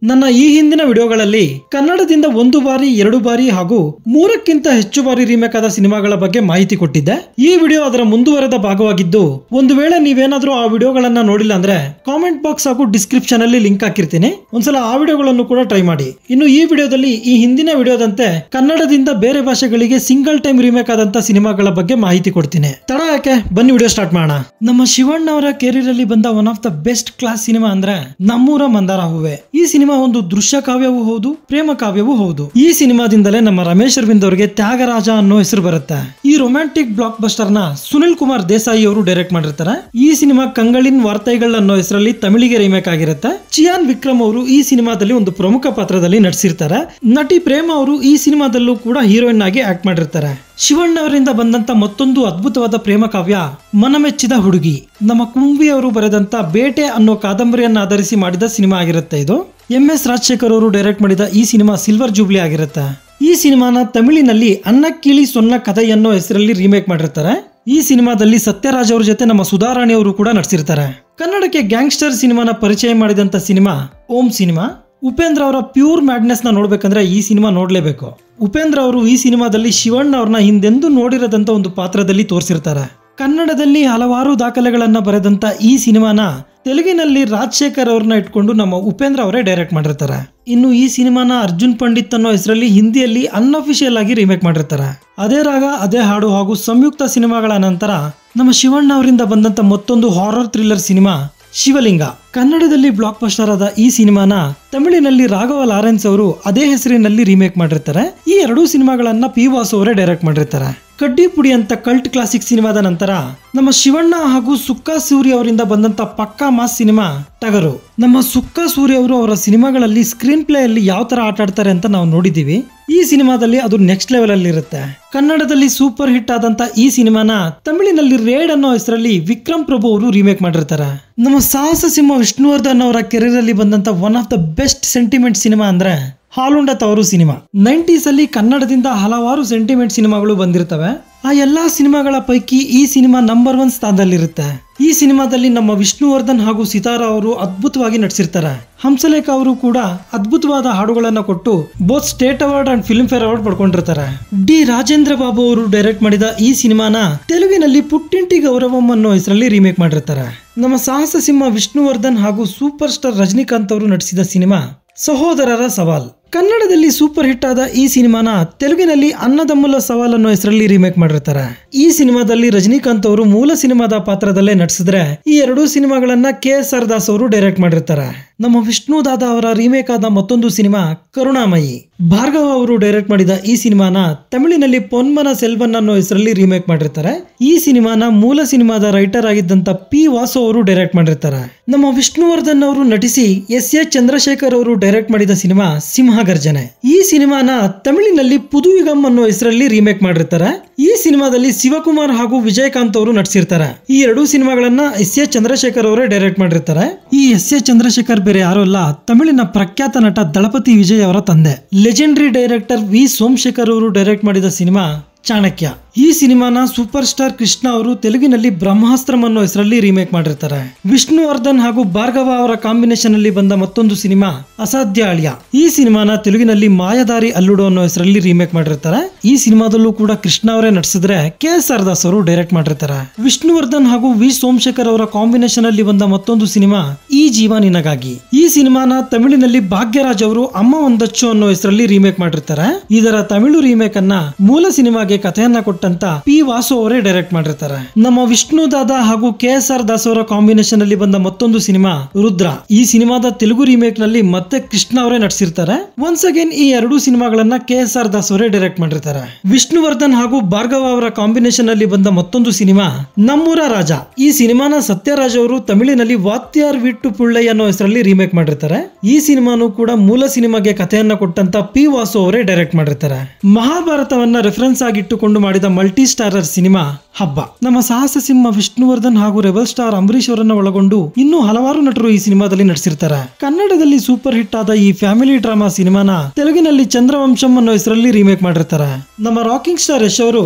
ನನ್ನ ಈ ಹಿಂದಿನ ವಿಡಿಯೋಗಳಲ್ಲಿ ಕನ್ನಡದಿಂದ 1 ಬಾರಿ 2 ಬಾರಿ ಹಾಗೂ 3ಕ್ಕಿಂತ ಹೆಚ್ಚು ಬಾರಿ ರೀಮೇಕ್ ಆದ ಸಿನಿಮಾಗಳ ಬಗ್ಗೆ ಮಾಹಿತಿ ಕೊಟ್ಟಿದ್ದೆ. ಈ ವಿಡಿಯೋ ಅದರ ಮುಂದುವರೆದ ಭಾಗವಾಗಿದ್ದು, ಒಂದು ವೇಳೆ ನೀವೇನಾದ್ರೂ ಆ ವಿಡಿಯೋಗಳನ್ನ ನೋಡಿಲ್ಲ ಅಂದ್ರೆ ಕಾಮೆಂಟ್ ಬಾಕ್ಸ್ ಹಾಗೂ ಡಿಸ್ಕ್ರಿಪ್ಷನ್ ಅಲ್ಲಿ ಲಿಂಕ್ ಹಾಕಿರ್ತೀನಿ, ಒಂದ್ಸಲ ಆ ವಿಡಿಯೋಗಳನ್ನು ಕೂಡ ಟ್ರೈ ಮಾಡಿ. ಇನ್ನು ಈ ವಿಡಿಯೋದಲ್ಲಿ ಈ ಹಿಂದಿನ ವಿಡಿಯೋದಂತೆ ಕನ್ನಡದಿಂದ ಬೇರೆ ಭಾಷೆಗಳಿಗೆ ಸಿಂಗಲ್ ಟೈಮ್ ರೀಮೇಕ್ ಆದಂತ ಸಿನಿಮಾಗಳ ಬಗ್ಗೆ ಮಾಹಿತಿ ಕೊಡ್ತೀನಿ. ತಡ ಯಾಕೆ, ಬನ್ನಿ ವಿಡಿಯೋ ಸ್ಟಾರ್ಟ್ ಮಾಡೋಣ. ನಮ್ಮ ಶಿವಣ್ಣ ಅವರ ಕೆರಿಯರ್ ಅಲ್ಲಿ ಬಂದ one of the best class cinema ಅಂದ್ರೆ ನಮ್ಮೂರ ಮಂದಾರ ಹೂವೆ. ಈ ಸಿನಿಮಾ ಒಂದು ದೃಶ್ಯ ಕಾವ್ಯವೂ ಹೌದು, ಪ್ರೇಮ ಕಾವ್ಯವೂ ಹೌದು. ಈ ಸಿನಿಮಾದಿಂದಲೇ ನಮ್ಮ ರಮೇಶ್ ಅರವಿಂದ್ ಅವರಿಗೆ ತ್ಯಾಗರಾಜ ಅನ್ನೋ ಹೆಸರು ಬರುತ್ತೆ. ಈ ರೊಮ್ಯಾಂಟಿಕ್ ಬ್ಲಾಕ್ ಬಸ್ಟರ್ ನ ಸುನಿಲ್ ಕುಮಾರ್ ದೇಸಾಯಿ ಅವರು ಡೈರೆಕ್ಟ್ ಮಾಡಿರ್ತಾರೆ. ಈ ಸಿನಿಮಾ ಕಂಗಳಿನ್ ವಾರ್ತೆಗಳು ಅನ್ನೋ ಹೆಸರಲ್ಲಿ ತಮಿಳಿಗೆ ರೀಮೇಕ್ ಆಗಿರುತ್ತೆ. ಚಿಯಾನ್ ವಿಕ್ರಮ್ ಅವರು ಈ ಸಿನಿಮಾದಲ್ಲಿ ಒಂದು ಪ್ರಮುಖ ಪಾತ್ರದಲ್ಲಿ ನಟಿಸಿರ್ತಾರೆ. ನಟಿ ಪ್ರೇಮ ಅವರು ಈ ಸಿನಿಮಾದಲ್ಲೂ ಕೂಡ ಹೀರೋಯಿನ್ ಆಗಿ ಆಕ್ಟ್ ಮಾಡಿರ್ತಾರೆ. ಶಿವಣ್ಣ ಅವರಿಂದ ಬಂದಂತ ಮತ್ತೊಂದು ಅದ್ಭುತವಾದ ಪ್ರೇಮ ಕಾವ್ಯ ಮನಮೆಚ್ಚಿದ ಹುಡುಗಿ. ನಮ್ಮ ಕುಂವಿ ಅವರು ಬರೆದಂತ ಬೇಟೆ ಅನ್ನೋ ಕಾದಂಬರಿಯನ್ನು ಆಧರಿಸಿ ಮಾಡಿದ ಸಿನಿಮಾ ಆಗಿರುತ್ತೆ. ಇದು MS ರಾಜಶೇಖರ್ ಅವರು ಡೈರೆಕ್ಟ್ ಮಾಡಿದ ಈ ಸಿನಿಮಾ ಸಿಲ್ವರ್ ಜೂಬ್ಲಿ ಆಗಿರುತ್ತೆ. ಈ ಸಿನಿಮಾನ ತಮಿಳಿನಲ್ಲಿ ಅನ್ನಕ್ಕಿಳಿ ಸೊನ್ನ ಕಥೆ ಅನ್ನೋ ಹೆಸರಲ್ಲಿ ರೀಮೇಕ್ ಮಾಡಿರ್ತಾರೆ. ಈ ಸಿನಿಮಾದಲ್ಲಿ ಸತ್ಯರಾಜ್ ಅವ್ರ ಜೊತೆ ನಮ್ಮ ಸುಧಾರಾಣಿ ಅವರು ಕೂಡ ನಟಿಸಿರ್ತಾರೆ. ಕನ್ನಡಕ್ಕೆ ಗ್ಯಾಂಗ್ಸ್ಟರ್ ಸಿನಿಮಾನ ಪರಿಚಯ ಮಾಡಿದಂತ ಸಿನಿಮಾ ಓಂ ಸಿನಿಮಾ. ಉಪೇಂದ್ರ ಅವರ ಪ್ಯೂರ್ ಮ್ಯಾಡ್ನೆಸ್ ನ ನೋಡ್ಬೇಕಂದ್ರೆ ಈ ಸಿನಿಮಾ ನೋಡ್ಲೇಬೇಕು. ಉಪೇಂದ್ರ ಅವರು ಈ ಸಿನಿಮಾದಲ್ಲಿ ಶಿವಣ್ಣ ಅವ್ರನ್ನ ಹಿಂದೆಂದೂ ನೋಡಿರದಂತ ಒಂದು ಪಾತ್ರದಲ್ಲಿ ತೋರಿಸಿರ್ತಾರೆ. ಕನ್ನಡದಲ್ಲಿ ಹಲವಾರು ದಾಖಲೆಗಳನ್ನ ಬರೆದಂತ ಈ ಸಿನಿಮಾನ ತೆಲುಗಿನಲ್ಲಿ ರಾಜಶೇಖರ್ ಅವ್ರನ್ನ ಇಟ್ಕೊಂಡು ನಮ್ಮ ಉಪೇಂದ್ರ ಅವರೇ ಡೈರೆಕ್ಟ್ ಮಾಡಿರ್ತಾರೆ. ಇನ್ನು ಈ ಸಿನಿಮಾನ ಅರ್ಜುನ್ ಪಂಡಿತ್ ಅನ್ನೋ ಹೆಸರಲ್ಲಿ ಹಿಂದಿಯಲ್ಲಿ ಅನ್ಅಫಿಷಿಯಲ್ ಆಗಿ ರೀಮೇಕ್ ಮಾಡಿರ್ತಾರೆ. ಅದೇ ರಾಗ ಅದೇ ಹಾಡು ಹಾಗೂ ಸಂಯುಕ್ತ ಸಿನಿಮಾಗಳ ನಂತರ ನಮ್ಮ ಶಿವಣ್ಣ ಅವರಿಂದ ಬಂದಂತ ಮತ್ತೊಂದು ಹಾರರ್ ಥ್ರಿಲ್ಲರ್ ಸಿನಿಮಾ ಶಿವಲಿಂಗ. ಕನ್ನಡದಲ್ಲಿ ಬ್ಲಾಕ್ ಬಸ್ಟರ್ ಆದ ಈ ಸಿನಿಮಾನ ತಮಿಳಿನಲ್ಲಿ ರಾಘವ ಲಾರೆನ್ಸ್ ಅವರು ಅದೇ ಹೆಸರಿನಲ್ಲಿ ರೀಮೇಕ್ ಮಾಡಿರ್ತಾರೆ. ಈ ಎರಡೂ ಸಿನಿಮಾಗಳನ್ನ ಪಿ ವಾಸು ಅವರೇ ಡೈರೆಕ್ಟ್ ಮಾಡಿರ್ತಾರೆ. ಕಡ್ಡಿ ಪುಡಿ ಅಂತ ಕಲ್ಟ್ ಕ್ಲಾಸಿಕ್ ಸಿನಿಮಾದ ನಂತರ ನಮ್ಮ ಶಿವಣ್ಣ ಹಾಗೂ ಸುಕ್ಕಾ ಸೂರ್ಯ ಅವರಿಂದ ಬಂದಂತ ಪಕ್ಕಾ ಮಾಸ್ ಸಿನಿಮಾ ಟಗರು. ನಮ್ಮ ಸುಕ್ಕಾ ಸೂರ್ಯ ಅವರು ಅವರ ಸಿನಿಮಾಗಳಲ್ಲಿ ಸ್ಕ್ರೀನ್ ಪ್ಲೇ ಅಲ್ಲಿ ಯಾವ ತರ ಆಟ ಆಡ್ತಾರೆ ಅಂತ ನಾವು ನೋಡಿದೀವಿ. ಈ ಸಿನಿಮಾದಲ್ಲಿ ಅದು ನೆಕ್ಸ್ಟ್ ಲೆವೆಲ್ ಅಲ್ಲಿ ಇರುತ್ತೆ. ಕನ್ನಡದಲ್ಲಿ ಸೂಪರ್ ಹಿಟ್ ಆದಂತ ಈ ಸಿನಿಮಾನ ತಮಿಳಿನಲ್ಲಿ ರೇಡ್ ಅನ್ನೋ ಹೆಸರಲ್ಲಿ ವಿಕ್ರಮ್ ಪ್ರಭು ಅವರು ರೀಮೇಕ್ ಮಾಡಿರ್ತಾರೆ. ನಮ್ಮ ಸಾಹಸ ಸಿಂಹ ವಿಷ್ಣುವರ್ಧನ್ ಅವರ ಕೆರಿಯರ್ ಅಲ್ಲಿ ಬಂದಂತ one of the best sentiment cinema ಅಂದ್ರೆ ಹಾಲುಂಡ ತವರು ಸಿನಿಮಾ. 90s ಅಲ್ಲಿ ಕನ್ನಡದಿಂದ ಹಲವಾರು ಸೆಂಟಿಮೆಂಟ್ ಸಿನಿಮಾಗಳು ಬಂದಿರ್ತವೆ. ಆ ಎಲ್ಲಾ ಸಿನಿಮಾಗಳ ಪೈಕಿ ಈ ಸಿನಿಮಾ ನಂಬರ್ 1 ಸ್ಥಾನದಲ್ಲಿರುತ್ತೆ. ಈ ಸಿನಿಮಾದಲ್ಲಿ ನಮ್ಮ ವಿಷ್ಣುವರ್ಧನ್ ಹಾಗೂ ಸಿತಾರಾ ಅವರು ಅದ್ಭುತವಾಗಿ ನಟಿಸಿರ್ತಾರೆ. ಹಂಸಲೇಖ ಅವರು ಕೂಡ ಅದ್ಭುತವಾದ ಹಾಡುಗಳನ್ನ ಕೊಟ್ಟು both state award and Filmfare award ಪಡ್ಕೊಂಡಿರ್ತಾರೆ. ಡಿ ರಾಜೇಂದ್ರ ಬಾಬು ಅವರು ಡೈರೆಕ್ಟ್ ಮಾಡಿದ ಈ ಸಿನಿಮಾನ ತೆಲುಗಿನಲ್ಲಿ ಪುಟ್ಟಿಂಟಿ ಗೌರವಂ ಅನ್ನೋ ಹೆಸರಲ್ಲಿ ರೀಮೇಕ್ ಮಾಡಿರ್ತಾರೆ. ನಮ್ಮ ಸಾಹಸ ಸಿಂಹ ವಿಷ್ಣುವರ್ಧನ್ ಹಾಗೂ ಸೂಪರ್ ಸ್ಟಾರ್ ರಜನಿಕಾಂತ್ ಅವರು ನಟಿಸಿದ ಸಿನಿಮಾ ಸಹೋದರರ ಸವಾಲ್. ಕನ್ನಡದಲ್ಲಿ ಸೂಪರ್ ಹಿಟ್ ಆದ ಈ ಸಿನಿಮಾನ ತೆಲುಗಿನಲ್ಲಿ ಅನ್ನದಮ್ಮಲ ಸವಾಲ್ ಅನ್ನೋ ಹೆಸರಲ್ಲಿ ರೀಮೇಕ್ ಮಾಡಿರ್ತಾರೆ. ಈ ಸಿನಿಮಾದಲ್ಲಿ ರಜನಿಕಾಂತ್ ಅವರು ಮೂಲ ಸಿನಿಮಾದ ಪಾತ್ರದಲ್ಲೇ ನಟಿಸಿದ್ರೆ, ಈ ಎರಡೂ ಸಿನಿಮಾಗಳನ್ನ KSR ದಾಸ್ ಅವರು ಡೈರೆಕ್ಟ್ ಮಾಡಿರ್ತಾರೆ. ನಮ್ಮ ವಿಷ್ಣು ದಾದಾ ಅವರ ರೀಮೇಕ್ ಆದ ಮತ್ತೊಂದು ಸಿನಿಮಾ ಕರುಣಾಮಯಿ. ಭಾರ್ಗವ ಅವರು ಡೈರೆಕ್ಟ್ ಮಾಡಿದ ಈ ಸಿನಿಮಾನ ತಮಿಳಿನಲ್ಲಿ ಪೊನ್ಮನ ಸೆಲ್ವನ್ ಅನ್ನೋ ಹೆಸರಲ್ಲಿ ರೀಮೇಕ್ ಮಾಡಿರ್ತಾರೆ. ಈ ಸಿನಿಮಾನ ಮೂಲ ಸಿನಿಮಾದ ರೈಟರ್ ಆಗಿದ್ದಂತ ಪಿ ವಾಸು ಅವರು ಡೈರೆಕ್ಟ್ ಮಾಡಿರ್ತಾರೆ. ನಮ್ಮ ವಿಷ್ಣುವರ್ಧನ್ ಅವರು ನಟಿಸಿ SA ಚಂದ್ರಶೇಖರ್ ಅವರು ಡೈರೆಕ್ಟ್ ಮಾಡಿದ ಸಿನಿಮಾ ಸಿಂಹ ಗರ್ಜನೆ. ಈ ಸಿನಿಮಾನ ತಮಿಳಿನಲ್ಲಿ ಪುದುಯುಗಂ ಅನ್ನೋ ಹೆಸರಲ್ಲಿ ರೀಮೇಕ್ ಮಾಡಿರ್ತಾರೆ. ಈ ಸಿನಿಮಾದಲ್ಲಿ ಶಿವಕುಮಾರ್ ಹಾಗೂ ವಿಜಯಕಾಂತ್ ಅವರು ನಟಿಸಿರ್ತಾರೆ. ಈ ಎರಡೂ ಸಿನಿಮಾಗಳನ್ನ SA ಚಂದ್ರಶೇಖರ್ ಅವರೇ ಡೈರೆಕ್ಟ್ ಮಾಡಿರ್ತಾರೆ. ಈ SA ಚಂದ್ರಶೇಖರ್ ಬೇರೆ ಯಾರು ಅಲ್ಲ, ತಮಿಳಿನ ಪ್ರಖ್ಯಾತ ನಟ ದಳಪತಿ ವಿಜಯ್ ಅವರ ತಂದೆ. ಲೆಜೆಂಡರಿ ಡೈರೆಕ್ಟರ್ V ಸೋಮಶೇಖರ್ ಅವರು ಡೈರೆಕ್ಟ್ ಮಾಡಿದ ಸಿನಿಮಾ ಚಾಣಕ್ಯ. ಈ ಸಿನಿಮಾನ ಸೂಪರ್ ಸ್ಟಾರ್ ಕೃಷ್ಣ ಅವರು ತೆಲುಗಿನಲ್ಲಿ ಬ್ರಹ್ಮಾಸ್ತ್ರಂ ಅನ್ನೋ ಹೆಸರಲ್ಲಿ ರೀಮೇಕ್ ಮಾಡಿರ್ತಾರೆ. ವಿಷ್ಣುವರ್ಧನ್ ಹಾಗೂ ಭಾರ್ಗವ ಅವರ ಕಾಂಬಿನೇಷನ್ ಅಲ್ಲಿ ಬಂದ ಮತ್ತೊಂದು ಸಿನಿಮಾ ಅಸಾಧ್ಯ ಅಳಿಯ. ಈ ಸಿನಿಮಾನ ತೆಲುಗಿನಲ್ಲಿ ಮಾಯದಾರಿ ಅಲ್ಲುಡು ಅನ್ನೋ ಹೆಸರಲ್ಲಿ ರೀಮೇಕ್ ಮಾಡಿರ್ತಾರೆ. ಈ ಸಿನಿಮಾದಲ್ಲೂ ಕೂಡ ಕೃಷ್ಣ ಅವರೇ ನಟಿಸಿದ್ರೆ KSR ದಾಸ್ ಅವರು ಡೈರೆಕ್ಟ್ ಮಾಡಿರ್ತಾರೆ. ವಿಷ್ಣುವರ್ಧನ್ ಹಾಗೂ V ಸೋಮಶೇಖರ್ ಅವರ ಕಾಂಬಿನೇಷನ್ ಅಲ್ಲಿ ಬಂದ ಮತ್ತೊಂದು ಸಿನಿಮಾ ಈ ಜೀವ ನಿನಗಾಗಿ. ಈ ಸಿನಿಮಾನ ತಮಿಳಿನಲ್ಲಿ ಭಾಗ್ಯರಾಜ್ ಅವರು ಅಮ್ಮ ಒಂದಚ್ಚು ಅನ್ನೋ ಹೆಸರಲ್ಲಿ ರೀಮೇಕ್ ಮಾಡಿರ್ತಾರೆ. ಇದರ ತಮಿಳು ರೀಮೇಕ್ ಅನ್ನ ಮೂಲ ಸಿನಿಮಾಗೆ ಕಥೆಯನ್ನ ಕೊಟ್ಟಂತ ಪಿ ವಾಸು ಅವರೇ ಡೈರೆಕ್ಟ್ ಮಾಡಿರ್ತಾರೆ. ನಮ್ಮ ವಿಷ್ಣು ದಾದಾ ಹಾಗೂ KSR ದಾಸ್ ಅವರ ಕಾಂಬಿನೇಷನ್ ಅಲ್ಲಿ ಬಂದ ಮತ್ತೊಂದು ಸಿನಿಮಾ ರುದ್ರ. ಈ ಸಿನಿಮಾದ ತೆಲುಗು ರೀಮೇಕ್ ನಲ್ಲಿ ಮತ್ತೆ ಕೃಷ್ಣ ಅವರೇ ನಟಿಸಿರ್ತಾರೆ. ಒನ್ಸ್ ಅಗೇನ್ ಈ ಎರಡೂ ಸಿನಿಮಾಗಳನ್ನ KSR ದಾಸ್ ಅವರೇ ಡೈರೆಕ್ಟ್ ಮಾಡಿರ್ತಾರೆ. ವಿಷ್ಣುವರ್ಧನ್ ಹಾಗೂ ಭಾರ್ಗವ ಅವರ ಕಾಂಬಿನೇಷನ್ ಅಲ್ಲಿ ಬಂದ ಮತ್ತೊಂದು ಸಿನಿಮಾ ನಮ್ಮೂರ ರಾಜ. ಈ ಸಿನಿಮಾನ ಸತ್ಯರಾಜ್ ಅವರು ತಮಿಳಿನಲ್ಲಿ ವಾತ್ಯಾರ್ ವಿಟ್ಟು ಪುಳ್ಳೈ ಅನ್ನೋ ಹೆಸರಲ್ಲಿ ರೀಮೇಕ್ ಮಾಡಿರ್ತಾರೆ. ಈ ಸಿನಿಮಾನು ಕೂಡ ಮೂಲ ಸಿನಿಮಾಗೆ ಕಥೆಯನ್ನ ಕೊಟ್ಟಂತ ಪಿ ವಾಸು ಅವರೇ ಡೈರೆಕ್ಟ್ ಮಾಡಿರ್ತಾರೆ. ಮಹಾಭಾರತವನ್ನ ರೆಫರೆನ್ಸ್ ಆಗಿಟ್ಟುಕೊಂಡು ಮಾಡಿದ ಮಲ್ಟಿ ಸ್ಟಾರರ್ ಸಿನಿಮಾ ಹಬ್ಬ. ನಮ್ಮ ಸಾಹಸ ಸಿಂಹ ವಿಷ್ಣುವರ್ಧನ್ ಹಾಗೂ ರೆಬಲ್ ಸ್ಟಾರ್ ಅಂಬರೀಶ್ ಅವರನ್ನ ಒಳಗೊಂಡು ಇನ್ನೂ ಹಲವಾರು ನಟರು ಈ ಸಿನಿಮಾದಲ್ಲಿ ನಟಿಸಿರ್ತಾರೆ. ಕನ್ನಡದಲ್ಲಿ ಸೂಪರ್ ಹಿಟ್ ಆದ ಈ ಫ್ಯಾಮಿಲಿ ಡ್ರಾಮಾ ಸಿನಿಮಾನ ತೆಲುಗಿನಲ್ಲಿ ಚಂದ್ರವಂಶಂ ಅನ್ನೋ ಹೆಸರಲ್ಲಿ ರೀಮೇಕ್ ಮಾಡಿರ್ತಾರೆ. ನಮ್ಮ ರಾಕಿಂಗ್ ಸ್ಟಾರ್ ಯಶ್ ಅವರು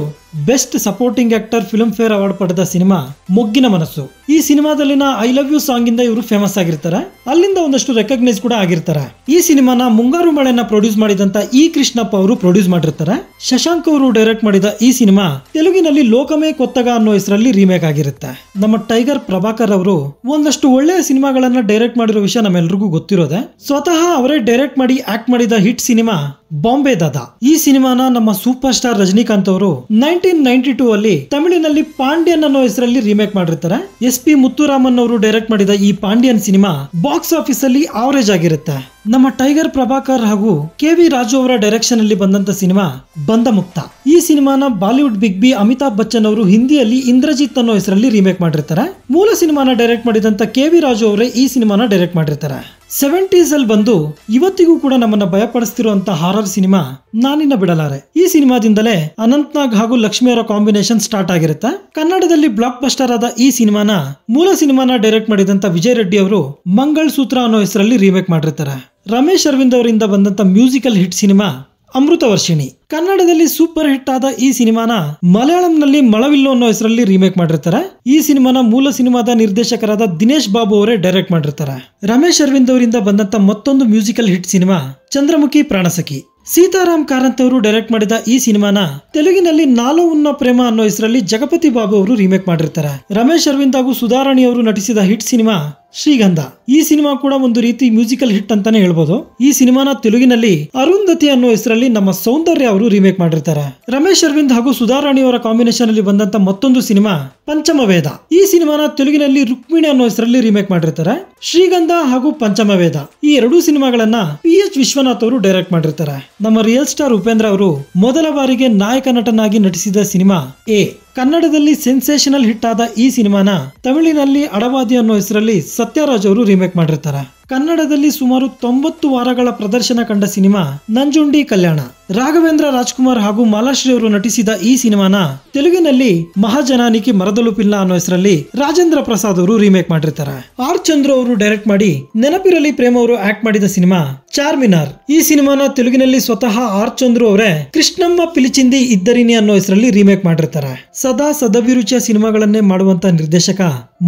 best supporting actor film fair award ಪಡೆದ ಸಿನಿಮಾ ಮೊಗ್ಗಿನ ಮನಸ್ಸು. ಈ ಸಿನಿಮಾದಲ್ಲಿನ ಐ ಲವ್ ಯು ಸಾಂಗ್ ಇಂದ ಇವರು ಫೇಮಸ್ ಆಗಿರ್ತಾರೆ, ಅಲ್ಲಿಂದ ಒಂದಷ್ಟು ರೆಕಗ್ನೈಸ್ ಕೂಡ ಆಗಿರ್ತಾರೆ. ಈ ಸಿನಿಮಾನ ಮುಂಗಾರು ಮಳೆನ ಪ್ರೊಡ್ಯೂಸ್ ಮಾಡಿದಂತ ಇ ಕೃಷ್ಣಪ್ಪ ಅವರು ಪ್ರೊಡ್ಯೂಸ್ ಮಾಡಿರ್ತಾರೆ. ಶಶಾಂಕ್ ಅವರು ಡೈರೆಕ್ಟ್ ಮಾಡಿದ ಈ ಸಿನಿಮಾ ತೆಲುಗಿನಲ್ಲಿ ಲೋಕಮೇ ಕೊತ್ತಗ ಅನ್ನೋ ಹೆಸರಲ್ಲಿ ರೀಮೇಕ್ ಆಗಿರುತ್ತೆ. ನಮ್ಮ ಟೈಗರ್ ಪ್ರಭಾಕರ್ ಅವರು ಒಂದಷ್ಟು ಒಳ್ಳೆಯ ಸಿನಿಮಾಗಳನ್ನ ಡೈರೆಕ್ಟ್ ಮಾಡಿರೋ ವಿಷಯ ನಮ್ಮೆಲ್ರಿಗೂ ಗೊತ್ತಿರೋದೆ. ಸ್ವತಃ ಅವರೇ ಡೈರೆಕ್ಟ್ ಮಾಡಿ ಆಕ್ಟ್ ಮಾಡಿದ ಹಿಟ್ ಸಿನಿಮಾ ಬಾಂಬೆ ದಾದಾ. ಈ ಸಿನಿಮಾನ ನಮ್ಮ ಸೂಪರ್ ಸ್ಟಾರ್ ರಜನಿಕಾಂತ್ ಅವರು 1992 ಅಲ್ಲಿ ತಮಿಳಿನಲ್ಲಿ ಪಾಂಡ್ಯನ್ ಅನ್ನೋ ಹೆಸರಲ್ಲಿ ರೀಮೇಕ್ ಮಾಡಿರ್ತಾರೆ. SP ಮುತ್ತುರಾಮನ್ ಅವರು ಡೈರೆಕ್ಟ್ ಮಾಡಿದ ಈ ಪಾಂಡ್ಯನ್ ಸಿನಿಮಾ ಬಾಕ್ಸ್ ಆಫೀಸ್ ಅಲ್ಲಿ ಆವರೇಜ್ ಆಗಿರುತ್ತೆ. ನಮ್ಮ ಟೈಗರ್ ಪ್ರಭಾಕರ್ ಹಾಗೂ KV ರಾಜು ಅವರ ಡೈರೆಕ್ಷನ್ ಅಲ್ಲಿ ಬಂದಂತ ಸಿನಿಮಾ ಬಂಧ ಮುಕ್ತ. ಈ ಸಿನಿಮಾನ ಬಾಲಿವುಡ್ ಬಿಗ್ ಬಿ ಅಮಿತಾಬ್ ಬಚ್ಚನ್ ಅವರು ಹಿಂದಿಯಲ್ಲಿ ಇಂದ್ರಜಿತ್ ಅನ್ನೋ ಹೆಸರಲ್ಲಿ ರೀಮೇಕ್ ಮಾಡಿರ್ತಾರೆ. ಮೂಲ ಸಿನಿಮಾನ ಡೈರೆಕ್ಟ್ ಮಾಡಿದಂತ KV ರಾಜು ಅವರೇ ಈ ಸಿನಿಮಾನ ಡೈರೆಕ್ಟ್ ಮಾಡಿರ್ತಾರೆ. 70s ಅಲ್ಲಿ ಬಂದು ಇವತ್ತಿಗೂ ಕೂಡ ನಮ್ಮನ್ನ ಭಯಪಡಿಸ್ತಿರುವಂತ ಹಾರರ್ ಸಿನಿಮಾ ನಾನಿನ್ನ ಬಿಡಲಾರೆ. ಈ ಸಿನಿಮಾದಿಂದಲೇ ಅನಂತ್ನಾಗ್ ಹಾಗೂ ಲಕ್ಷ್ಮಿ ಅವರ ಕಾಂಬಿನೇಷನ್ ಸ್ಟಾರ್ಟ್ ಆಗಿರುತ್ತೆ. ಕನ್ನಡದಲ್ಲಿ ಬ್ಲಾಕ್ ಬಸ್ಟರ್ ಆದ ಈ ಸಿನಿಮಾನ ಮೂಲ ಸಿನಿಮಾನ ಡೈರೆಕ್ಟ್ ಮಾಡಿದಂತ ವಿಜಯ್ ರೆಡ್ಡಿ ಅವರು ಮಂಗಳ್ ಸೂತ್ರ ಅನ್ನೋ ಹೆಸರಲ್ಲಿ ರೀಮೇಕ್ ಮಾಡಿರ್ತಾರೆ. ರಮೇಶ್ ಅರವಿಂದ್ ಅವರಿಂದ ಬಂದಂತ ಮ್ಯೂಸಿಕಲ್ ಹಿಟ್ ಸಿನಿಮಾ ಅಮೃತ ವರ್ಷಿಣಿ. ಕನ್ನಡದಲ್ಲಿ ಸೂಪರ್ ಹಿಟ್ ಆದ ಈ ಸಿನಿಮಾನ ಮಲಯಾಳಂನಲ್ಲಿ ಮಳವಿಲ್ಲು ಅನ್ನೋ ಹೆಸರಲ್ಲಿ ರೀಮೇಕ್ ಮಾಡಿರ್ತಾರೆ. ಈ ಸಿನಿಮಾನ ಮೂಲ ಸಿನಿಮಾದ ನಿರ್ದೇಶಕರಾದ ದಿನೇಶ್ ಬಾಬು ಅವರೇ ಡೈರೆಕ್ಟ್ ಮಾಡಿರ್ತಾರೆ. ರಮೇಶ್ ಅರವಿಂದ್ ಅವರಿಂದ ಬಂದಂತ ಮತ್ತೊಂದು ಮ್ಯೂಸಿಕಲ್ ಹಿಟ್ ಸಿನಿಮಾ ಚಂದ್ರಮುಖಿ ಪ್ರಾಣಸಖಿ. ಸೀತಾರಾಮ್ ಕಾರಂತ್ ಅವರು ಡೈರೆಕ್ಟ್ ಮಾಡಿದ ಈ ಸಿನಿಮಾನ ತೆಲುಗಿನಲ್ಲಿ ನಾಲೋ ಉನ್ನ ಪ್ರೇಮ ಅನ್ನೋ ಹೆಸರಲ್ಲಿ ಜಗಪತಿ ಬಾಬು ಅವರು ರೀಮೇಕ್ ಮಾಡಿರ್ತಾರೆ. ರಮೇಶ್ ಅರವಿಂದ್ ಹಾಗೂ ಸುಧಾರಾಣಿ ಅವರು ನಟಿಸಿದ ಹಿಟ್ ಸಿನಿಮಾ ಶ್ರೀಗಂಧ. ಈ ಸಿನಿಮಾ ಕೂಡ ಒಂದು ರೀತಿ ಮ್ಯೂಸಿಕಲ್ ಹಿಟ್ ಅಂತಾನೆ ಹೇಳ್ಬೋದು. ಈ ಸಿನಿಮಾನ ತೆಲುಗಿನಲ್ಲಿ ಅರುಂಧತಿ ಅನ್ನೋ ಹೆಸರಲ್ಲಿ ನಮ್ಮ ಸೌಂದರ್ಯ ಅವರು ರೀಮೇಕ್ ಮಾಡಿರ್ತಾರೆ. ರಮೇಶ್ ಅರವಿಂದ್ ಹಾಗೂ ಸುಧಾರಾಣಿ ಅವರ ಕಾಂಬಿನೇಷನ್ ಅಲ್ಲಿ ಬಂದಂತ ಮತ್ತೊಂದು ಸಿನಿಮಾ ಪಂಚಮವೇದ. ಈ ಸಿನಿಮಾನ ತೆಲುಗಿನಲ್ಲಿ ರುಕ್ಮಿಣಿ ಅನ್ನೋ ಹೆಸರಲ್ಲಿ ರೀಮೇಕ್ ಮಾಡಿರ್ತಾರೆ. ಶ್ರೀಗಂಧ ಹಾಗೂ ಪಂಚಮವೇದ ಈ ಎರಡೂ ಸಿನಿಮಾಗಳನ್ನ PH ವಿಶ್ವನಾಥ್ ಅವರು ಡೈರೆಕ್ಟ್ ಮಾಡಿರ್ತಾರೆ. ನಮ್ಮ ರಿಯಲ್ ಸ್ಟಾರ್ ಉಪೇಂದ್ರ ಅವರು ಮೊದಲ ಬಾರಿಗೆ ನಾಯಕ ನಟನಾಗಿ ನಟಿಸಿದ ಸಿನಿಮಾ ಎ. ಕನ್ನಡದಲ್ಲಿ ಸೆನ್ಸೇಷನಲ್ ಹಿಟ್ ಆದ ಈ ಸಿನಿಮಾನ ತಮಿಳಿನಲ್ಲಿ ಅಡವಾದಿ ಅನ್ನೋ ಹೆಸರಲ್ಲಿ ಸತ್ಯರಾಜ್ ಅವರು ರೀಮೇಕ್ ಮಾಡಿರ್ತಾರೆ. ಕನ್ನಡದಲ್ಲಿ ಸುಮಾರು 90 ವಾರಗಳ ಪ್ರದರ್ಶನ ಕಂಡ ಸಿನಿಮಾ ನಂಜುಂಡಿ ಕಲ್ಯಾಣ. ರಾಘವೇಂದ್ರ ರಾಜ್ಕುಮಾರ್ ಹಾಗೂ ಮಾಲಾಶ್ರೀ ಅವರು ನಟಿಸಿದ ಈ ಸಿನಿಮಾನ ತೆಲುಗಿನಲ್ಲಿ ಮಹಾಜನಾನಿಕಿ ಮರದಲು ಪಿಲ್ಲ ಅನ್ನೋ ಹೆಸರಲ್ಲಿ ರಾಜೇಂದ್ರ ಪ್ರಸಾದ್ ಅವರು ರೀಮೇಕ್ ಮಾಡಿರ್ತಾರೆ. ಆರ್ ಚಂದ್ರು ಅವರು ಡೈರೆಕ್ಟ್ ಮಾಡಿ ನೆನಪಿರಲಿ ಪ್ರೇಮ ಅವರು ಆಕ್ಟ್ ಮಾಡಿದ ಸಿನಿಮಾ ಚಾರ್ಮಿನಾರ್. ಈ ಸಿನಿಮಾನ ತೆಲುಗಿನಲ್ಲಿ ಸ್ವತಃ ಆರ್ ಚಂದ್ರು ಅವರೇ ಕೃಷ್ಣಮ್ಮ ಪಿಲಿಚಿಂದಿ ಇದ್ದರಿನಿ ಅನ್ನೋ ಹೆಸರಲ್ಲಿ ರೀಮೇಕ್ ಮಾಡಿರ್ತಾರೆ. ಸದಾ ಸದಭಿರುಚಿಯ ಸಿನಿಮಾಗಳನ್ನೇ ಮಾಡುವಂತ ನಿರ್ದೇಶಕ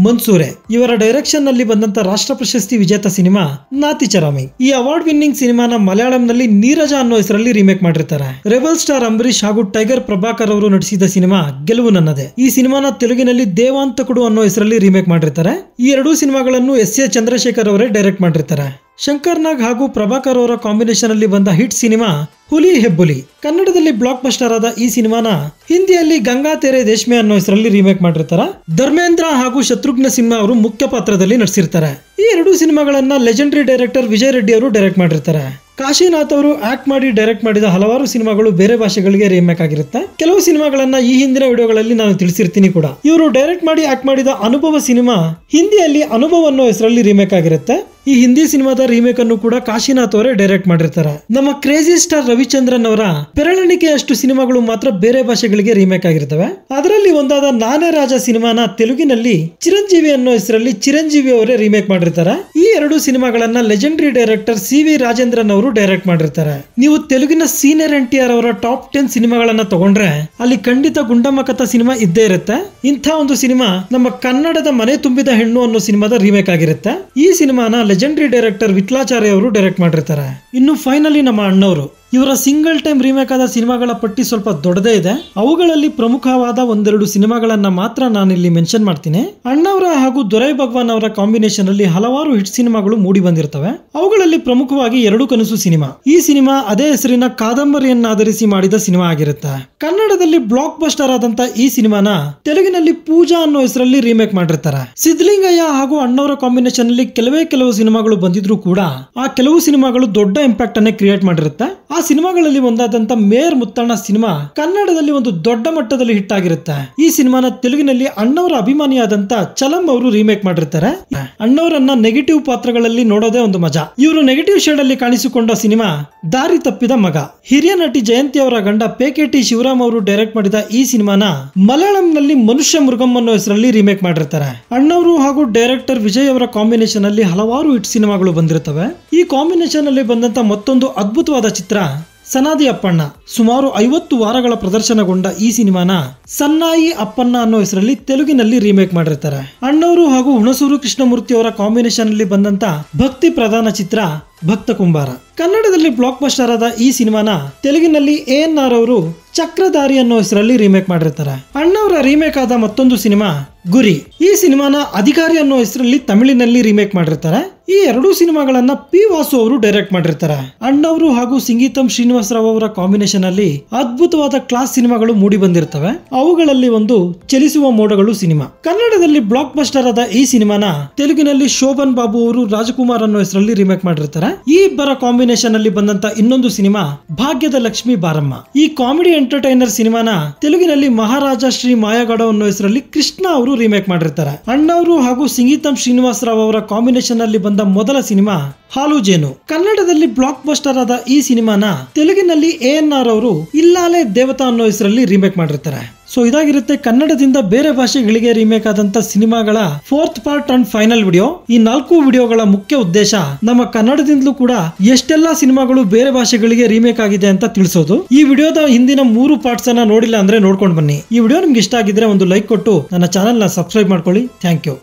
ಮನ್ಸೂರೆ. ಇವರ ಡೈರೆಕ್ಷನ್ ನಲ್ಲಿ ಬಂದಂತ ರಾಷ್ಟ್ರ ಪ್ರಶಸ್ತಿ ವಿಜೇತ ಸಿನಿಮಾ ನಾತಿಚರಾಮಿ. ಈ ಅವಾರ್ಡ್ ವಿನ್ನಿಂಗ್ ಸಿನಿಮಾನ ಮಲಯಾಳಂನಲ್ಲಿ ನೀರಜ ಅನ್ನೋ ಹೆಸರಲ್ಲಿ ರೀಮೇಕ್ ಮಾಡಿರ್ತಾರೆ. ರೆಬಲ್ ಸ್ಟಾರ್ ಅಂಬರೀಶ್ ಹಾಗೂ ಟೈಗರ್ ಪ್ರಭಾಕರ್ ಅವರು ನಟಿಸಿದ ಸಿನಿಮಾ ಗೆಲುವು ನನ್ನದೇ. ಈ ಸಿನಿಮಾನ ತೆಲುಗಿನಲ್ಲಿ ದೇವಾಂತಕುಡು ಅನ್ನೋ ಹೆಸರಲ್ಲಿ ರೀಮೇಕ್ ಮಾಡಿರ್ತಾರೆ. ಈ ಎರಡೂ ಸಿನಿಮಾಗಳನ್ನು S.A. ಚಂದ್ರಶೇಖರ್ ಅವರೇ ಡೈರೆಕ್ಟ್ ಮಾಡಿರ್ತಾರೆ. ಶಂಕರ್ ನಾಗ್ ಹಾಗೂ ಪ್ರಭಾಕರ್ ಅವರ ಕಾಂಬಿನೇಷನ್ ಅಲ್ಲಿ ಬಂದ ಹಿಟ್ ಸಿನಿಮಾ ಹುಲಿ ಹೆಬ್ಬುಲಿ. ಕನ್ನಡದಲ್ಲಿ ಬ್ಲಾಕ್ ಬಸ್ಟರ್ ಆದ ಈ ಸಿನಿಮಾನ ಹಿಂದಿಯಲ್ಲಿ ಗಂಗಾ ತೆರೆ ದೇಶ್ಮೆ ಅನ್ನೋ ಹೆಸರಲ್ಲಿ ರೀಮೇಕ್ ಮಾಡಿರ್ತಾರೆ. ಧರ್ಮೇಂದ್ರ ಹಾಗೂ ಶತ್ರುಘ್ನ ಸಿನ್ಹಾ ಅವರು ಮುಖ್ಯ ಪಾತ್ರದಲ್ಲಿ ನಟಿಸಿರ್ತಾರೆ. ಈ ಎರಡೂ ಸಿನಿಮಾಗಳನ್ನ ಲೆಜೆಂಡರಿ ಡೈರೆಕ್ಟರ್ ವಿಜಯ್ ರೆಡ್ಡಿ ಅವರು ಡೈರೆಕ್ಟ್ ಮಾಡಿರ್ತಾರೆ. ಕಾಶಿನಾಥ್ ಅವರು ಆಕ್ಟ್ ಮಾಡಿ ಡೈರೆಕ್ಟ್ ಮಾಡಿದ ಹಲವಾರು ಸಿನಿಮಾಗಳು ಬೇರೆ ಭಾಷೆಗಳಿಗೆ ರೀಮೇಕ್ ಆಗಿರುತ್ತೆ. ಕೆಲವು ಸಿನಿಮಾಗಳನ್ನ ಈ ಹಿಂದಿನ ವಿಡಿಯೋಗಳಲ್ಲಿ ನಾನು ತಿಳಿಸಿರ್ತೀನಿ ಕೂಡ. ಇವರು ಡೈರೆಕ್ಟ್ ಮಾಡಿ ಆಕ್ಟ್ ಮಾಡಿದ ಅನುಭವ ಸಿನಿಮಾ ಹಿಂದಿಯಲ್ಲಿ ಅನುಭವ ಅನ್ನೋ ಹೆಸರಲ್ಲಿ ರೀಮೇಕ್ ಆಗಿರುತ್ತೆ. ಈ ಹಿಂದಿ ಸಿನಿಮಾದ ರೀಮೇಕ್ ಅನ್ನು ಕೂಡ ಕಾಶಿನಾಥ್ ಅವರೇ ಡೈರೆಕ್ಟ್ ಮಾಡಿರ್ತಾರೆ. ನಮ್ಮ ಕ್ರೇಜಿ ಸ್ಟಾರ್ ರವಿಚಂದ್ರನ್ ಅವರ ಬೆರಳೆಣಿಕೆಯಷ್ಟು ಸಿನಿಮಾಗಳು ಮಾತ್ರ ಬೇರೆ ಭಾಷೆಗಳಿಗೆ ರೀಮೇಕ್ ಆಗಿರ್ತವೆ. ಅದರಲ್ಲಿ ಒಂದಾದ ನಾನೇ ರಾಜ ಸಿನಿಮಾನ ತೆಲುಗಿನಲ್ಲಿ ಚಿರಂಜೀವಿ ಅನ್ನೋ ಹೆಸರಲ್ಲಿ ಚಿರಂಜೀವಿ ಅವರೇ ರೀಮೇಕ್ ಮಾಡಿರ್ತಾರೆ. ಈ ಎರಡು ಸಿನಿಮಾಗಳನ್ನ ಲೆಜೆಂಡರಿ ಡೈರೆಕ್ಟರ್ CV ರಾಜೇಂದ್ರನ್ ಅವರು ಡೈರೆಕ್ಟ್ ಮಾಡಿರ್ತಾರೆ. ನೀವು ತೆಲುಗಿನ ಸೀನಿಯರ್ NTR ಅವರ ಟಾಪ್ 10 ಸಿನಿಮಾಗಳನ್ನ ತಗೊಂಡ್ರೆ ಅಲ್ಲಿ ಖಂಡಿತ ಗುಂಡಮ್ಮ ಕಥಾ ಸಿನಿಮಾ ಇದ್ದೇ ಇರುತ್ತೆ. ಇಂಥ ಒಂದು ಸಿನಿಮಾ ನಮ್ಮ ಕನ್ನಡದ ಮನೆ ತುಂಬಿದ ಹೆಣ್ಣು ಅನ್ನೋ ಸಿನಿಮಾದ ರೀಮೇಕ್ ಆಗಿರುತ್ತೆ. ಈ ಸಿನಿಮಾನ ಲೆಜೆಂಡರಿ ಡೈರೆಕ್ಟರ್ ವಿಟ್ಲಾಚಾರ್ಯ ಅವರು ಡೈರೆಕ್ಟ್ ಮಾಡಿರ್ತಾರೆ. ಇನ್ನು ಫೈನಲಿ ನಮ್ಮ ಅಣ್ಣವರು ಇವರ ಸಿಂಗಲ್ ಟೈಮ್ ರೀಮೇಕ್ ಆದ ಸಿನಿಮಾಗಳ ಪಟ್ಟಿ ಸ್ವಲ್ಪ ದೊಡ್ಡದೇ ಇದೆ. ಅವುಗಳಲ್ಲಿ ಪ್ರಮುಖವಾದ ಒಂದೆರಡು ಸಿನಿಮಾಗಳನ್ನ ಮಾತ್ರ ನಾನು ಇಲ್ಲಿ ಮೆನ್ಷನ್ ಮಾಡ್ತೀನಿ. ಅಣ್ಣವರ ಹಾಗೂ ದೊರೈ ಭಗವಾನ್ ಅವರ ಕಾಂಬಿನೇಷನ್ ಅಲ್ಲಿ ಹಲವಾರು ಹಿಟ್ ಸಿನಿಮಾಗಳು ಮೂಡಿ ಬಂದಿರ್ತವೆ. ಅವುಗಳಲ್ಲಿ ಪ್ರಮುಖವಾಗಿ ಎರಡು ಕನಸು ಸಿನಿಮಾ. ಈ ಸಿನಿಮಾ ಅದೇ ಹೆಸರಿನ ಕಾದಂಬರಿಯನ್ನಾಧರಿಸಿ ಮಾಡಿದ ಸಿನಿಮಾ ಆಗಿರುತ್ತೆ. ಕನ್ನಡದಲ್ಲಿ ಬ್ಲಾಕ್ ಬಸ್ಟರ್ ಆದಂತ ಈ ಸಿನಿಮಾನ ತೆಲುಗಿನಲ್ಲಿ ಪೂಜಾ ಅನ್ನೋ ಹೆಸರಲ್ಲಿ ರೀಮೇಕ್ ಮಾಡಿರ್ತಾರೆ. ಸಿದ್ಲಿಂಗಯ್ಯ ಹಾಗೂ ಅಣ್ಣವರ ಕಾಂಬಿನೇಷನ್ ಅಲ್ಲಿ ಕೆಲವು ಸಿನಿಮಾಗಳು ಬಂದಿದ್ರು ಕೂಡ ಆ ಕೆಲವು ಸಿನಿಮಾಗಳು ದೊಡ್ಡ ಇಂಪ್ಯಾಕ್ಟ್ ಅನ್ನೇ ಕ್ರಿಯೇಟ್ ಮಾಡಿರುತ್ತೆ. ಆ ಸಿನಿಮಾಗಳಲ್ಲಿ ಒಂದಾದಂತ ಮೇಯರ್ ಮುತ್ತಣ್ಣ ಸಿನಿಮಾ ಕನ್ನಡದಲ್ಲಿ ಒಂದು ದೊಡ್ಡ ಮಟ್ಟದಲ್ಲಿ ಹಿಟ್ ಆಗಿರುತ್ತೆ. ಈ ಸಿನಿಮಾನ ತೆಲುಗಿನಲ್ಲಿ ಅಣ್ಣವರ ಅಭಿಮಾನಿಯಾದಂತ ಚಲಂ ಅವರು ರೀಮೇಕ್ ಮಾಡಿರ್ತಾರೆ. ಅಣ್ಣವರನ್ನ ನೆಗೆಟಿವ್ ಪಾತ್ರಗಳಲ್ಲಿ ನೋಡೋದೇ ಒಂದು ಮಜಾ. ಇವರು ನೆಗೆಟಿವ್ ಶೇಡ್ ಅಲ್ಲಿ ಕಾಣಿಸಿಕೊಂಡ ಸಿನಿಮಾ ದಾರಿ ತಪ್ಪಿದ ಮಗ. ಹಿರಿಯ ನಟಿ ಜಯಂತಿ ಅವರ ಗಂಡ PKT ಶಿವರಾಮ್ ಅವರು ಡೈರೆಕ್ಟ್ ಮಾಡಿದ ಈ ಸಿನಿಮಾನ ಮಲಯಾಳಂನಲ್ಲಿ ಮನುಷ್ಯ ಮೃಗಂ ಅನ್ನೋ ಹೆಸರಲ್ಲಿ ರೀಮೇಕ್ ಮಾಡಿರ್ತಾರೆ. ಅಣ್ಣವರು ಹಾಗೂ ಡೈರೆಕ್ಟರ್ ವಿಜಯ್ ಅವರ ಕಾಂಬಿನೇಷನ್ ಅಲ್ಲಿ ಹಲವಾರು ಹಿಟ್ ಸಿನಿಮಾಗಳು ಬಂದಿರುತ್ತವೆ. ಈ ಕಾಂಬಿನೇಷನ್ ಅಲ್ಲಿ ಬಂದಂತ ಮತ್ತೊಂದು ಅದ್ಭುತವಾದ ಚಿತ್ರ ಸನಾದಿ ಅಪ್ಪಣ್ಣ. ಸುಮಾರು 50 ವಾರಗಳ ಪ್ರದರ್ಶನಗೊಂಡ ಈ ಸಿನಿಮಾನ ಸನ್ನಾಯಿ ಅಪ್ಪಣ್ಣ ಅನ್ನೋ ಹೆಸರಲ್ಲಿ ತೆಲುಗಿನಲ್ಲಿ ರೀಮೇಕ್ ಮಾಡಿರ್ತಾರೆ. ಅಣ್ಣವರು ಹಾಗೂ ಹುಣಸೂರು ಕೃಷ್ಣಮೂರ್ತಿ ಅವರ ಕಾಂಬಿನೇಷನ್ ಅಲ್ಲಿ ಬಂದಂತ ಭಕ್ತಿ ಪ್ರಧಾನ ಚಿತ್ರ ಭಕ್ತ ಕುಂಬಾರ. ಕನ್ನಡದಲ್ಲಿ ಬ್ಲಾಕ್ ಬಸ್ಟರ್ ಆದ ಈ ಸಿನಿಮಾನ ತೆಲುಗಿನಲ್ಲಿ ANR ಅವರು ಚಕ್ರಧಾರಿ ಅನ್ನೋ ಹೆಸರಲ್ಲಿ ರೀಮೇಕ್ ಮಾಡಿರ್ತಾರೆ. ಅಣ್ಣವರ ರೀಮೇಕ್ ಆದ ಮತ್ತೊಂದು ಸಿನಿಮಾ ಗುರಿ. ಈ ಸಿನಿಮಾನ ಅಧಿಕಾರಿ ಅನ್ನೋ ಹೆಸರಲ್ಲಿ ತಮಿಳಿನಲ್ಲಿ ರೀಮೇಕ್ ಮಾಡಿರ್ತಾರೆ. ಈ ಎರಡೂ ಸಿನಿಮಾಗಳನ್ನ P. ವಾಸು ಅವರು ಡೈರೆಕ್ಟ್ ಮಾಡಿರ್ತಾರೆ. ಅಣ್ಣವರು ಹಾಗೂ ಸಂಗೀತಂ ಶ್ರೀನಿವಾಸರಾವ್ ಅವರ ಕಾಂಬಿನೇಷನ್ ಅಲ್ಲಿ ಅದ್ಭುತವಾದ ಕ್ಲಾಸ್ ಸಿನಿಮಾಗಳು ಮೂಡಿ ಬಂದಿರ್ತವೆ. ಅವುಗಳಲ್ಲಿ ಒಂದು ಚಲಿಸುವ ಮೋಡಗಳು ಸಿನಿಮಾ. ಕನ್ನಡದಲ್ಲಿ ಬ್ಲಾಕ್ ಬಸ್ಟರ್ ಆದ ಈ ಸಿನಿಮಾನ ತೆಲುಗಿನಲ್ಲಿ ಶೋಭನ್ ಬಾಬು ಅವರು ರಾಜಕುಮಾರ್ ಅನ್ನೋ ಹೆಸರಲ್ಲಿ ರೀಮೇಕ್ ಮಾಡಿರ್ತಾರೆ. ಈ ಇಬ್ಬರ ಕಾಂಬಿನೇಷನ್ ಅಲ್ಲಿ ಬಂದಂತ ಇನ್ನೊಂದು ಸಿನಿಮಾ ಭಾಗ್ಯದ ಲಕ್ಷ್ಮಿ ಬಾರಮ್ಮ. ಈ ಕಾಮಿಡಿ ಎಂಟರ್ಟೈನರ್ ಸಿನಿಮಾನ ತೆಲುಗಿನಲ್ಲಿ ಮಹಾರಾಜ ಶ್ರೀ ಮಾಯಗಾಡ ಅನ್ನೋ ಹೆಸರಲ್ಲಿ ಕೃಷ್ಣ ಅವರು ರೀಮೇಕ್ ಮಾಡಿರ್ತಾರೆ. ಅಣ್ಣವರು ಹಾಗೂ ಸಂಗೀತಂ ಶ್ರೀನಿವಾಸರಾವ್ ಅವರ ಕಾಂಬಿನೇಷನ್ ಅಲ್ಲಿ ಬಂದ ಮೊದಲ ಸಿನಿಮಾ ಹಾಲು ಜೇನು. ಕನ್ನಡದಲ್ಲಿ ಬ್ಲಾಕ್ ಬಸ್ಟರ್ ಆದ ಈ ಸಿನಿಮಾನ ತೆಲುಗಿನಲ್ಲಿ ANR ಅವರು ಇಲ್ಲಾಲೆ ದೇವತಾ ಅನ್ನೋ ಹೆಸರಲ್ಲಿ ರೀಮೇಕ್ ಮಾಡಿರ್ತಾರೆ. ಸೊ ಇದಾಗಿರುತ್ತೆ ಕನ್ನಡದಿಂದ ಬೇರೆ ಭಾಷೆಗಳಿಗೆ ರೀಮೇಕ್ ಆದಂತ ಸಿನಿಮಾಗಳ 4th part and final video. ಈ 4 ವಿಡಿಯೋಗಳ ಮುಖ್ಯ ಉದ್ದೇಶ ನಮ್ಮ ಕನ್ನಡದಿಂದಲೂ ಕೂಡ ಎಷ್ಟೆಲ್ಲಾ ಸಿನಿಮಾಗಳು ಬೇರೆ ಭಾಷೆಗಳಿಗೆ ರೀಮೇಕ್ ಆಗಿದೆ ಅಂತ ತಿಳಿಸೋದು. ಈ ವಿಡಿಯೋದ ಹಿಂದಿನ 3 ಪಾರ್ಟ್ಸ್ ಅನ್ನ ನೋಡಿಲ್ಲ ಅಂದ್ರೆ ನೋಡ್ಕೊಂಡು ಬನ್ನಿ. ಈ ವಿಡಿಯೋ ನಿಮ್ಗೆ ಇಷ್ಟ ಆಗಿದ್ರೆ ಒಂದು ಲೈಕ್ ಕೊಟ್ಟು ನನ್ನ ಚಾನೆಲ್ ನ ಸಬ್ಸ್ಕ್ರೈಬ್ ಮಾಡ್ಕೊಳ್ಳಿ. Thank you.